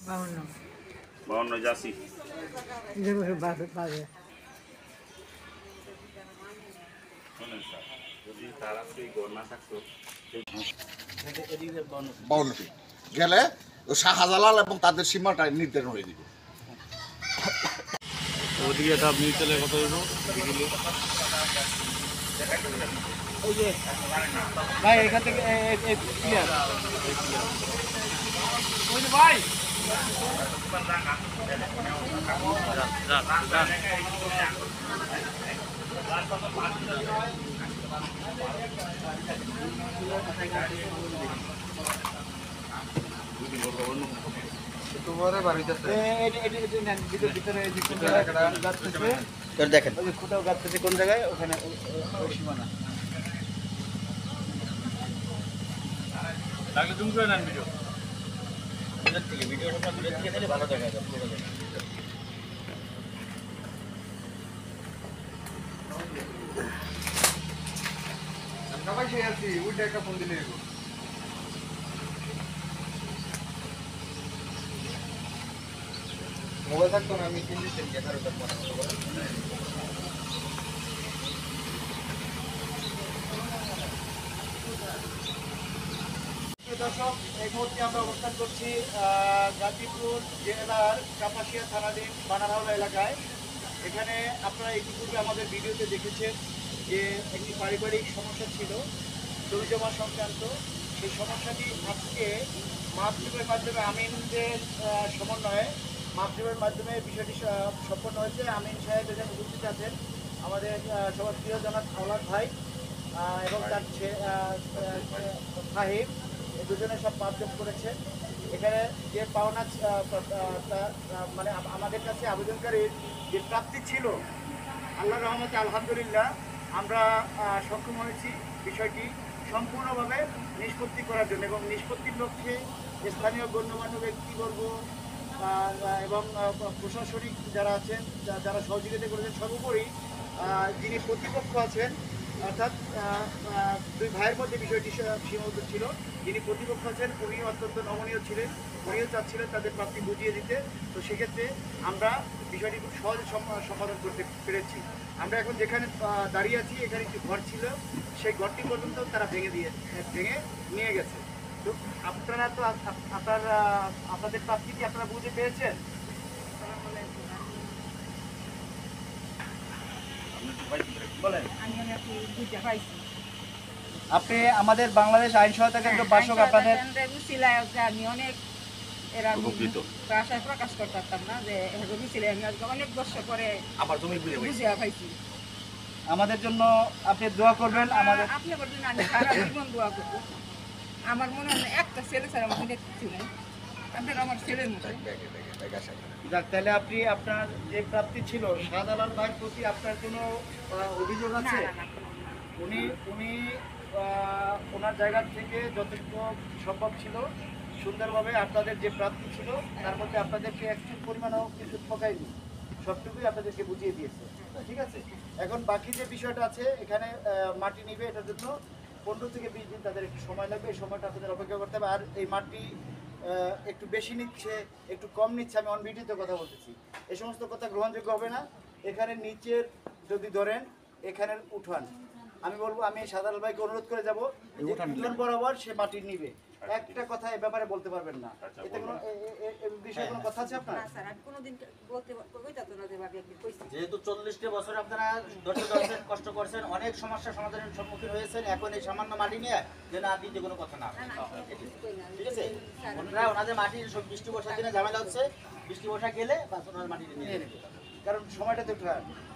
52 যাচ্ছি। যদি তারা সেই গড় না থাকতো বাউন্নটি গেলে শাহজালাল এবং তাদের সীমাটা নির্ধারণ হয়ে যাবে। ওদিকে এটা মিউচুয়ালে কত হইব? ভাই এখান থেকে ক্লিয়ার ভাই দেখেন কোথাও গাছতেছে কোন জায়গায় ওখানে সীমানা লাগলে তুমি করে নেন ভিডিও। ভিডিওটা দূরের থেকে দিলে ভালো দেখা যায় পুরো জায়গা। সবাই সে আছি ওইটা একটা ফোন দিলে মোবাইল থাকতো না আমি কিনতে চাই 11টার পরে। দর্শক এই মুহূর্তে আমরা অবস্থান করছি গাজীপুর জেলার কাপাসিয়া থানাধীন বানারহাওড়া এলাকায়। এখানে আপনারা ইতিপূর্বে আমাদের ভিডিওতে দেখেছেন যে একটি পারিবারিক সমস্যা ছিল জমি জমা সংক্রান্ত। সেই সমস্যাটি আজকে মাপজুপের মাধ্যমে আমিনদের সমন্বয়ে মাপজুপের মাধ্যমে বিষয়টি সম্পন্ন হয়েছে। আমিন সাহেব এখানে উপস্থিত আছেন, আমাদের সবার প্রিয় জনক আওলাদ ভাই এবং তার সাহেব দুজনে সব মাপজোপ করেছে। এখানে যে পাওনা মানে আমাদের কাছে আবেদনকারীর যে প্রাপ্তি ছিল আল্লাহর রহমতে আলহামদুলিল্লাহ আমরা সক্ষম হয়েছি বিষয়টি সম্পূর্ণভাবে নিষ্পত্তি করার জন্য এবং নিষ্পত্তির লক্ষ্যে স্থানীয় গণ্যমান্য ব্যক্তিবর্গ এবং প্রশাসনিক যারা আছেন যারা সহযোগিতা করেছেন, সর্বোপরি যিনি প্রতিপক্ষ আছেন অর্থাৎ দুই ভাইয়ের মধ্যে বিষয়টি সীমাবদ্ধ ছিল, যিনি প্রতিপক্ষ আছেন উনি অত্যন্ত নমনীয় ছিলেন, উনিও চাচ্ছিলেন তাদের প্রাপ্তি বুঝিয়ে দিতে। তো সেক্ষেত্রে আমরা বিষয়টি খুব সহজে সমাধান করতে পেরেছি। আমরা এখন যেখানে দাঁড়িয়ে আছি এখানে একটি ঘর ছিল, সেই ঘরটি পর্যন্ত তারা ভেঙে নিয়ে গেছে। তো আপনারা তো আপনাদের প্রাপ্তি কি আপনারা বুঝে পেয়েছেন? বলেন। আপনি আমাদের বাংলাদেশ আইন সহায়তা কেন্দ্র বাসক আপনাদের আমি অনেক আশায় প্রকাশ করতাম না যে অনেক বছর পরে বুঝিয়া পাইছি। আমাদের জন্য আপনি দোয়া করবেন। আমাদের আপনার জন্য আমি সারা জীবন দোয়া করব। আমার মনে হয় একটা ছেলে ছাড়া আমার কিছু নেই, আপনারা আমার ছেলের মতো। যাক, তাহলে আপনি আপনার যে প্রাপ্তি ছিল শাহজালাল ভাইয়ের প্রতি আপনার কোনো অভিযোগ আছে? উনি ওনার জায়গা থেকে যতটুকু সম্ভব ছিল সুন্দরভাবে আপনাদের যে প্রাপ্তি ছিল তার মধ্যে আপনাদেরকে একটু পরিমাণও কিছু ঠকায়নি, সবটুকুই আপনাদেরকে বুঝিয়ে দিয়েছে। ঠিক আছে, এখন বাকি যে বিষয়টা আছে এখানে মাটি নিবে, এটার জন্য 15 থেকে 20 দিন তাদের একটু সময় লাগবে। এই সময়টা আপনাদের অপেক্ষা করতে হবে। আর এই মাটি একটু বেশি নিচ্ছে, একটু কম নিচ্ছে, আমি অন ভিডিওতে কথা বলতেছি, এই সমস্ত কথা গ্রহণযোগ্য হবে না। এখানে নিচের যদি ধরেন এখানের উঠান, আমি বলবো আমি শাহজালাল ভাইকে অনুরোধ করে যাবো উঠান বরাবর সে মাটি নিবে। একটা কথা এই ব্যাপারে বলতে পারবেন না, এতে কোনো বিষয়ে কোনো কথা আছে আপনার? যেহেতু 40টা বছর আপনারা ধৈর্য ধরেছেন, কষ্ট করছেন, অনেক সমস্যার সমাধানের সম্মুখীন হয়েছেন, এখন এই সামান্য মাটি নিয়ে যেন আর দিতে কোনো কথা না। ঠিক আছে, ওনাদের মাটির বৃষ্টি বর্ষার দিনে ঝামেলা হচ্ছে, বৃষ্টি বর্ষা গেলে ওনাদের মাটি নিয়ে নেবে, কারণ সময়টা তো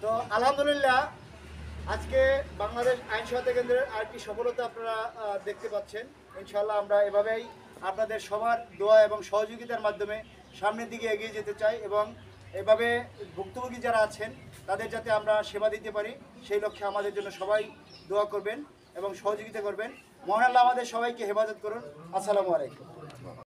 তো আলহামদুলিল্লাহ আজকে বাংলাদেশ আইন সহায়তা কেন্দ্রের আরেকটি সফলতা আপনারা দেখতে পাচ্ছেন। ইনশাআল্লাহ আমরা এভাবেই আপনাদের সবার দোয়া এবং সহযোগিতার মাধ্যমে সামনের দিকে এগিয়ে যেতে চাই এবং এভাবে ভুক্তভোগী যারা আছেন তাদের যাতে আমরা সেবা দিতে পারি সেই লক্ষ্যে আমাদের জন্য সবাই দোয়া করবেন এবং সহযোগিতা করবেন। মহান আল্লাহ আমাদের সবাইকে হেফাজত করুন। আসসালামু আলাইকুম।